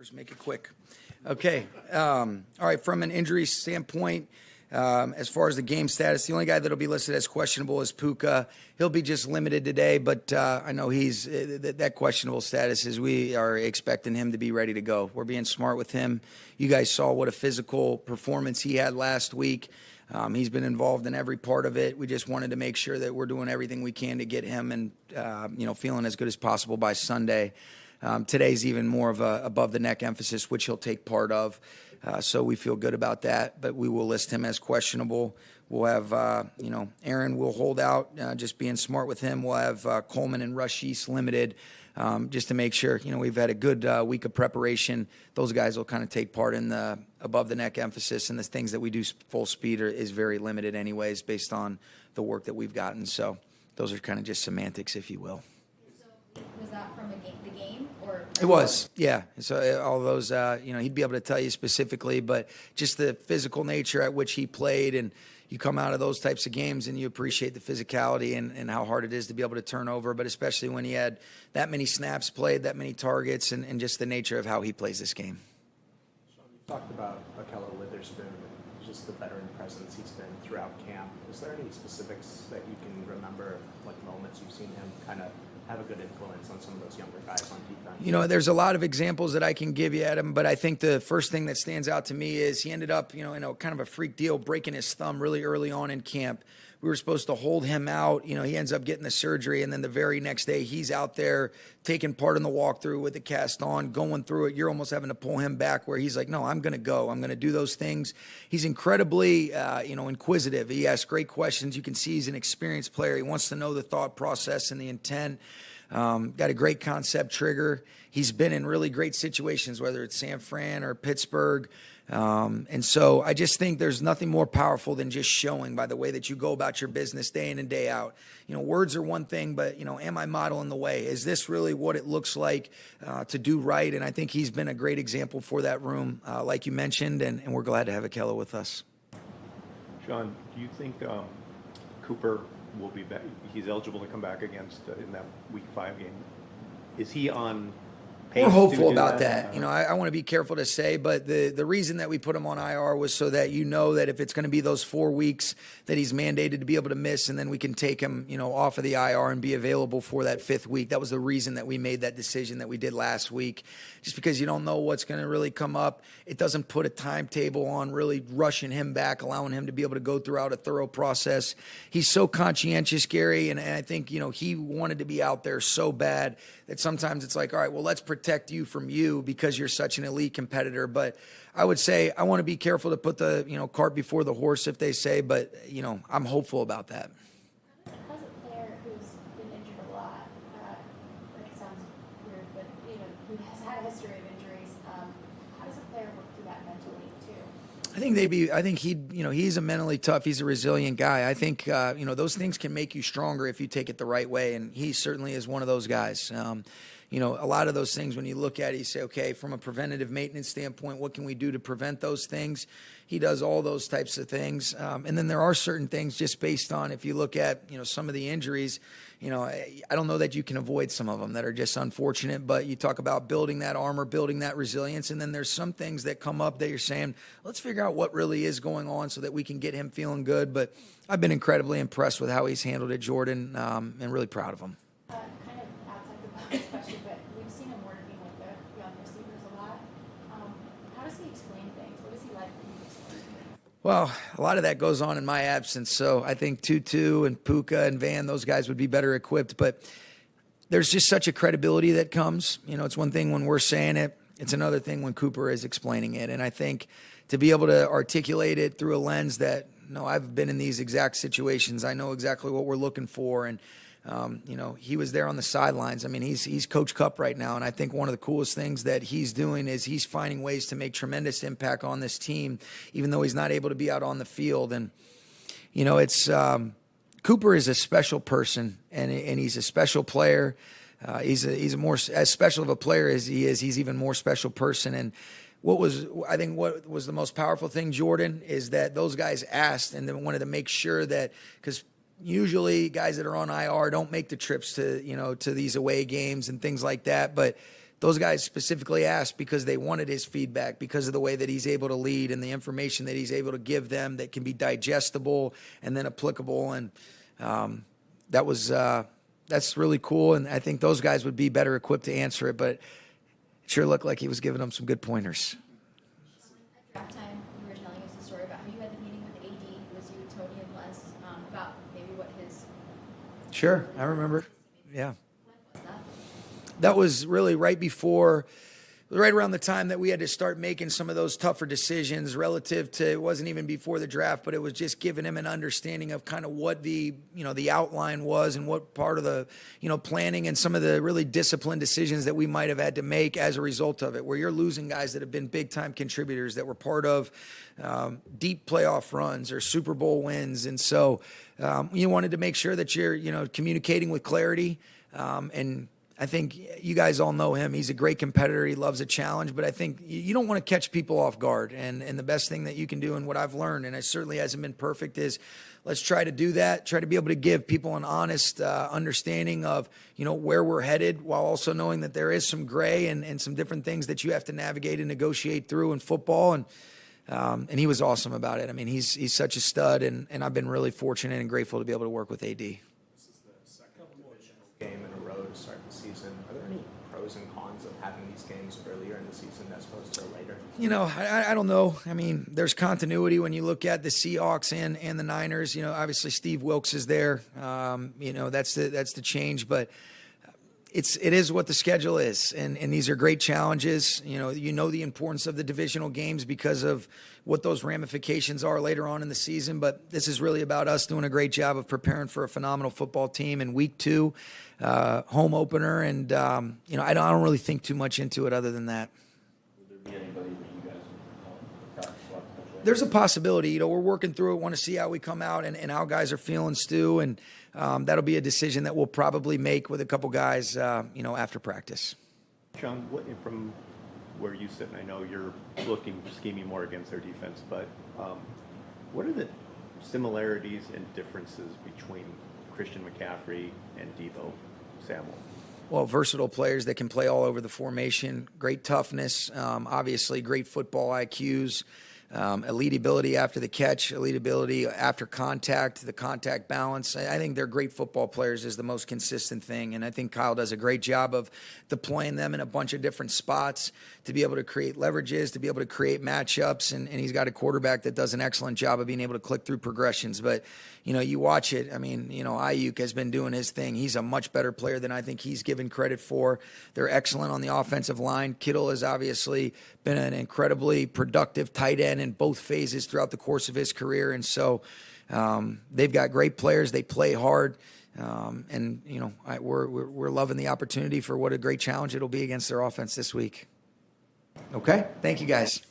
Numbers make it quick. Okay. All right. From an injury standpoint, as far as the game status, the only guy that'll be listed as questionable is Puka. He'll be just limited today, but I know he's that questionable status is we are expecting him to be ready to go. We're being smart with him. You guys saw what a physical performance he had last week. He's been involved in every part of it. We just wanted to make sure that we're doing everything we can to get him and feeling as good as possible by Sunday. Today's even more of a above-the-neck emphasis, which he'll take part of. So we feel good about that, but we will list him as questionable. We'll have, Aaron will hold out, just being smart with him. We'll have Coleman and Rashis limited just to make sure, we've had a good week of preparation. Those guys will kind of take part in the above-the-neck emphasis, and the things that we do full speed is very limited anyways based on the work that we've gotten. So those are kind of just semantics, if you will. Was that from the game? Or it was, yeah. So all those, he'd be able to tell you specifically, but just the physical nature at which he played, and you come out of those types of games and you appreciate the physicality and how hard it is to be able to turn over, but especially when he had that many snaps played, that many targets, and just the nature of how he plays this game. Sean, you talked about Witherspoon, just the veteran presence he's been throughout camp. Is there any specifics that you can remember, like moments you've seen him kind of have a good influence on some of those younger guys on defense? There's a lot of examples that I can give you, Adam, but I think the first thing that stands out to me is he ended up, in a kind of a freak deal, breaking his thumb really early on in camp. We were supposed to hold him out. He ends up getting the surgery, and then the very next day he's out there taking part in the walkthrough with the cast on, going through it. You're almost having to pull him back where he's like, no, I'm going to go. I'm going to do those things. He's incredibly, inquisitive. He asks great questions. You can see he's an experienced player. He wants to know the thought process and the intent. Got a great concept trigger. He's been in really great situations, whether it's San Fran or Pittsburgh. And so I just think there's nothing more powerful than just showing by the way that you go about your business day in and day out. Words are one thing, but, am I modeling the way? Is this really what it looks like to do right? And I think he's been a great example for that room, like you mentioned, and we're glad to have Akella with us. Sean, do you think Cooper will be back? He's eligible to come back against in that Week 5 game. Is he on pace? We're hopeful about that. I want to be careful to say, but the reason that we put him on IR was so that that if it's going to be those 4 weeks that he's mandated to be able to miss, and then we can take him, off of the IR and be available for that 5th week. That was the reason that we made that decision that we did last week, just because you don't know what's going to really come up. It doesn't put a timetable on really rushing him back, allowing him to be able to go throughout a thorough process. He's so conscientious, Gary, and I think, he wanted to be out there so bad that sometimes it's like, all right, well, let's protect you from you because you're such an elite competitor. But I would say I want to be careful to put the, cart before the horse, if they say, but, I'm hopeful about that. As a player who's been injured a lot, it sounds weird, but, who has had a history of injuries, how does a player work through that mentally too? I think he's a mentally tough, he's a resilient guy. I think, those things can make you stronger if you take it the right way. And he certainly is one of those guys. A lot of those things, when you look at it, you say, okay, from a preventative maintenance standpoint, what can we do to prevent those things? He does all those types of things. And then there are certain things just based on, if you look at, some of the injuries, I don't know that you can avoid some of them that are just unfortunate, but you talk about building that armor, building that resilience. And then there's some things that come up that you're saying, let's figure out what really is going on so that we can get him feeling good. But I've been incredibly impressed with how he's handled it, Jordan, and really proud of him. Kind of outside the box question, but we've seen him working with the young receivers a lot. How does he explain things? What is he like when he's explaining things? Well, a lot of that goes on in my absence, so I think Tutu and Puka and Van, those guys would be better equipped, but there's just such a credibility that comes. It's one thing when we're saying it, it's another thing when Cooper is explaining it, and I think to be able to articulate it through a lens that, no, I've been in these exact situations, I know exactly what we're looking for, and he was there on the sidelines. I mean, he's Coach Kupp right now, and I think one of the coolest things that he's doing is he's finding ways to make tremendous impact on this team, even though he's not able to be out on the field. And it's Cooper is a special person, and he's a special player. He's a more as special of a player as he is. He's even more special person. And what was the most powerful thing, Jordan, is that those guys asked and then wanted to make sure that, because usually guys that are on IR don't make the trips to these away games and things like that. But those guys specifically asked because they wanted his feedback, because of the way that he's able to lead and the information that he's able to give them that can be digestible and then applicable. And that's really cool. And I think those guys would be better equipped to answer it, but it sure looked like he was giving them some good pointers. At draft time, you were telling us the story about how you had the meeting with AD, it was you, Tony, and Les, about maybe what his... Sure, I remember. Yeah. When was that? That was really right around the time that we had to start making some of those tougher decisions relative to, it wasn't even before the draft, but it was just giving him an understanding of kind of what the outline was and what part of the, planning and some of the really disciplined decisions that we might have had to make as a result of it, where you're losing guys that have been big time contributors that were part of deep playoff runs or Super Bowl wins. And so you wanted to make sure that you're, communicating with clarity. And I think you guys all know him. He's a great competitor. He loves a challenge, but I think you don't want to catch people off guard. And the best thing that you can do, and what I've learned, and it certainly hasn't been perfect, is let's try to do that, try to be able to give people an honest understanding of, where we're headed, while also knowing that there is some gray and some different things that you have to navigate and negotiate through in football. And he was awesome about it. I mean, he's such a stud, and I've been really fortunate and grateful to be able to work with AD. This is the second divisional game in a row to start the season. Are there any pros and cons of having these games earlier in the season as opposed to later? I don't know. I mean, there's continuity when you look at the Seahawks and the Niners. Obviously Steve Wilkes is there. That's the change, but it is what the schedule is, and these are great challenges. The importance of the divisional games because of what those ramifications are later on in the season. But this is really about us doing a great job of preparing for a phenomenal football team in week 2, home opener, and I don't really think too much into it other than that. Would there be anybody that you guys would practice a lot potentially? There's a possibility. We're working through it, want to see how we come out and how guys are feeling, Stu, and that'll be a decision that we'll probably make with a couple guys, after practice. Sean, from where you sit, and I know you're scheming more against their defense, but what are the similarities and differences between Christian McCaffrey and Deebo Samuel? Well, versatile players that can play all over the formation, great toughness, obviously great football IQs, elite ability after the catch, elite ability after contact, the contact balance. I think they're great football players is the most consistent thing, and I think Kyle does a great job of deploying them in a bunch of different spots to be able to create leverages, to be able to create matchups, and he's got a quarterback that does an excellent job of being able to click through progressions. But, you watch it, Ayuk has been doing his thing. He's a much better player than I think he's given credit for. They're excellent on the offensive line. Kittle has obviously been an incredibly productive tight end in both phases throughout the course of his career. And so they've got great players. They play hard. We're loving the opportunity for what a great challenge it'll be against their offense this week. Okay. Thank you, guys.